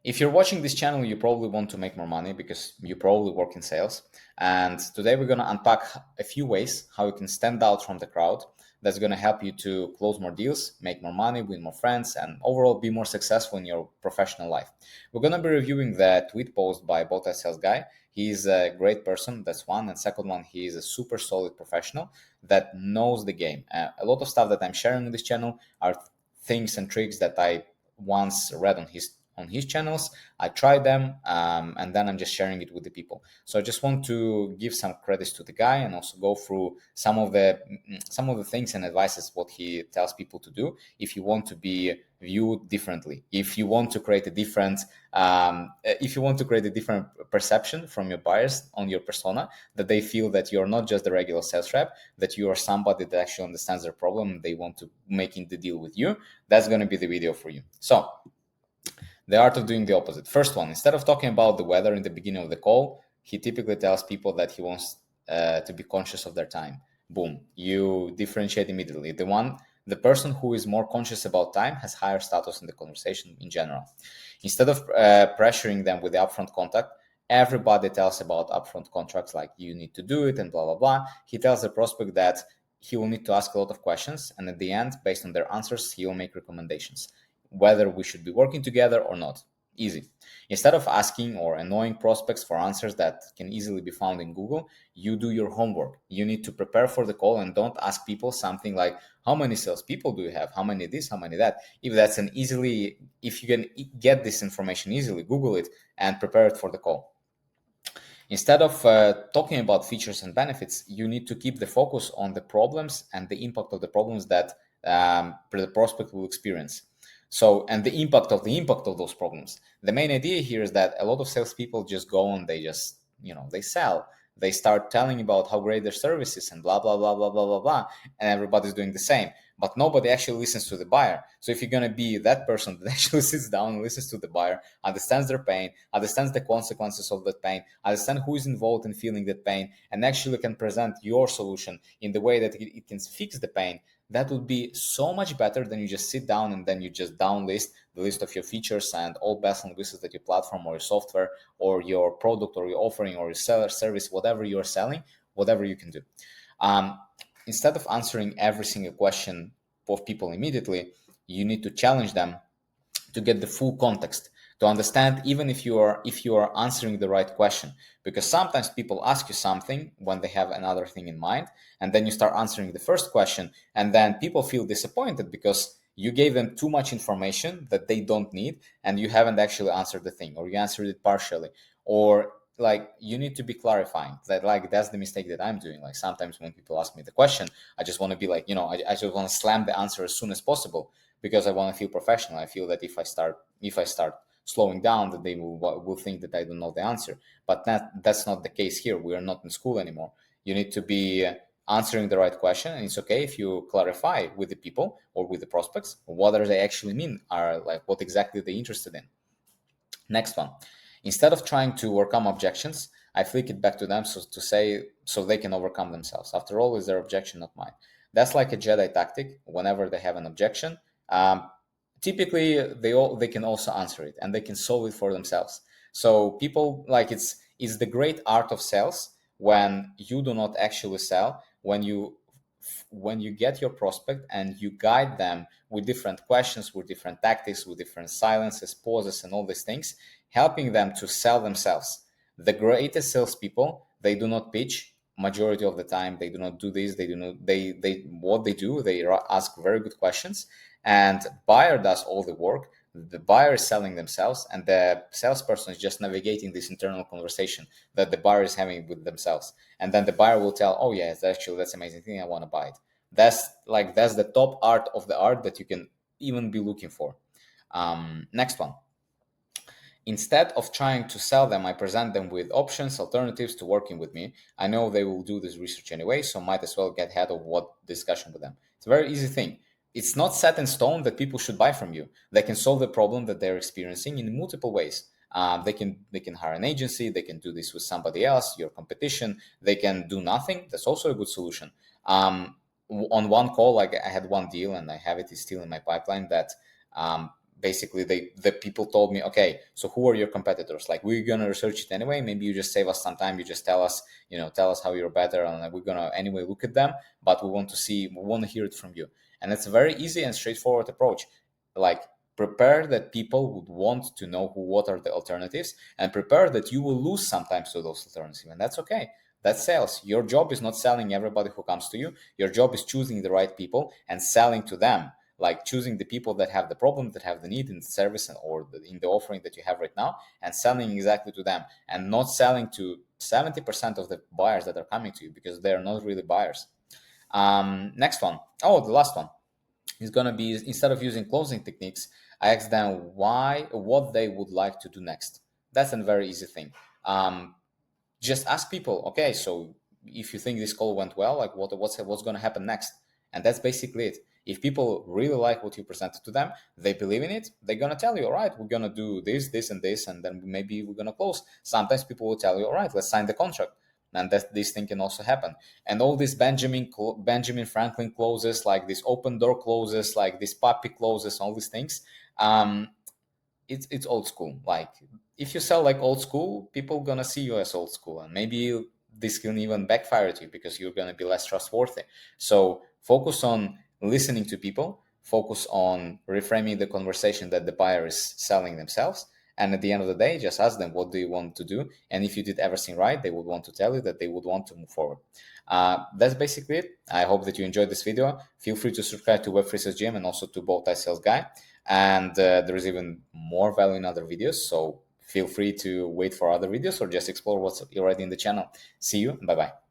If you're watching this channel, you probably want to make more money because you probably work in sales. And today we're going to unpack a few ways how you can stand out from the crowd. That's going to help you to close more deals, make more money, win more friends, and overall be more successful in your professional life. We're going to be reviewing the tweet post by Bowtie Sales Guy. He's a great person, that's one. And second one, he is a super solid professional that knows the game. A lot of stuff that I'm sharing on this channel are things and tricks that I once read on his channels. I tried them, and then I'm just sharing it with the people. So I just want to give some credits to the guy and also go through some of the things and advices what he tells people to do if you want to be viewed differently, if you want to create a different perception from your buyers on your persona, that they feel that you're not just a regular sales rep, that you are somebody that actually understands their problem and they want to making the deal with you. That's going to be the video for you. So the art of doing the opposite. First one, instead of talking about the weather in the beginning of the call, he typically tells people that he wants to be conscious of their time. Boom, you differentiate immediately. The person who is more conscious about time has higher status in the conversation in general. Instead of pressuring them with the upfront contact, everybody tells about upfront contracts like you need to do it and blah, blah, blah. He tells the prospect that he will need to ask a lot of questions, and at the end, based on their answers, he will make recommendations whether we should be working together or not. Easy. Instead of asking or annoying prospects for answers that can easily be found in Google, you do your homework. You need to prepare for the call and don't ask people something like, how many salespeople do you have? How many this, how many that? If you can get this information easily, Google it and prepare it for the call. Instead of talking about features and benefits, you need to keep the focus on the problems and the impact of the problems that the prospect will experience. So, and the impact of those problems. The main idea here is that a lot of salespeople just go and they just, they sell. They start telling about how great their service is and blah, blah, blah, blah, blah, blah, blah. And everybody's doing the same. But nobody actually listens to the buyer. So if you're going to be that person that actually sits down and listens to the buyer, understands their pain, understands the consequences of that pain, understands who is involved in feeling that pain, and actually can present your solution in the way that it can fix the pain, that would be so much better than you just sit down and then you just downlist the list of your features and all bells and whistles that your platform or your software or your product or your offering or your seller service, whatever you're selling, whatever you can do. Instead of answering every single question of people immediately, you need to challenge them to get the full context, to understand even if you are answering the right question. Because sometimes people ask you something when they have another thing in mind, and then you start answering the first question, and then people feel disappointed because you gave them too much information that they don't need, and you haven't actually answered the thing, or you answered it partially, or like you need to be clarifying that. Like that's the mistake that I'm doing. Like sometimes when people ask me the question, I just want to be like, I just want to slam the answer as soon as possible because I want to feel professional. I feel that if I start slowing down, that they will think that I don't know the answer. But that's not the case here. We are not in school anymore. You need to be answering the right question, and it's okay if you clarify with the people or with the prospects what do they actually mean, are like what exactly they're interested in. Next one. Instead of trying to overcome objections, I flick it back to them so they can overcome themselves. After all, it's their objection, not mine. That's like a Jedi tactic. Whenever they have an objection, typically they can also answer it and they can solve it for themselves. So people like it's the great art of sales when you do not actually sell, when you get your prospect and you guide them with different questions, with different tactics, with different silences, pauses, and all these things, helping them to sell themselves. The greatest salespeople, they do not pitch. Majority of the time, they do not do this. They do not. What they do, they ask very good questions, and buyer does all the work. The buyer is selling themselves, and the salesperson is just navigating this internal conversation that the buyer is having with themselves. And then the buyer will tell, "Oh yeah, that's an amazing thing. I want to buy it." That's the top art of the art that you can even be looking for. Next one. Instead of trying to sell them, I present them with options, alternatives to working with me. I know they will do this research anyway, so might as well get ahead of what discussion with them. It's a very easy thing. It's not set in stone that people should buy from you. They can solve the problem that they're experiencing in multiple ways. They can hire an agency. They can do this with somebody else, your competition. They can do nothing. That's also a good solution. On one call, like I had one deal, and I have it still in my pipeline that basically the people told me, okay, so who are your competitors? Like, we're gonna research it anyway. Maybe you just save us some time. You just tell us, tell us how you're better, and like, we're gonna anyway look at them. But we want to hear it from you. And it's a very easy and straightforward approach. Like, prepare that people would want to know what are the alternatives, and prepare that you will lose sometimes to those alternatives, and that's okay. That's sales. Your job is not selling everybody who comes to you. Your job is choosing the right people and selling to them, like choosing the people that have the problem, that have the need in the service or in the offering that you have right now, and selling exactly to them, and not selling to 70% of the buyers that are coming to you, because they're not really buyers. Next one. Oh, the last one is going to be, instead of using closing techniques, I ask them what they would like to do next. That's a very easy thing. Just ask people, okay, so if you think this call went well, like what's going to happen next? And that's basically it. If people really like what you presented to them, they believe in it, they're going to tell you, all right, we're going to do this and this, and then maybe we're going to close. Sometimes people will tell you, all right, let's sign the contract. And that this thing can also happen. And all these Benjamin Franklin clauses, like this open door clauses, like this puppy clauses, all these things, it's old school. Like, if you sell like old school, people gonna see you as old school, and maybe this can even backfire at you because you're gonna be less trustworthy. So focus on listening to people, focus on reframing the conversation that the buyer is selling themselves, and at the end of the day, just ask them, what do you want to do? And if you did everything right, they would want to tell you that they would want to move forward. That's basically it. I hope that you enjoyed this video. Feel free to subscribe to Web3 Gym and also to Bowtie Sales Guy. And there is even more value in other videos, so feel free to wait for other videos or just explore what's already in the channel. See you, bye bye.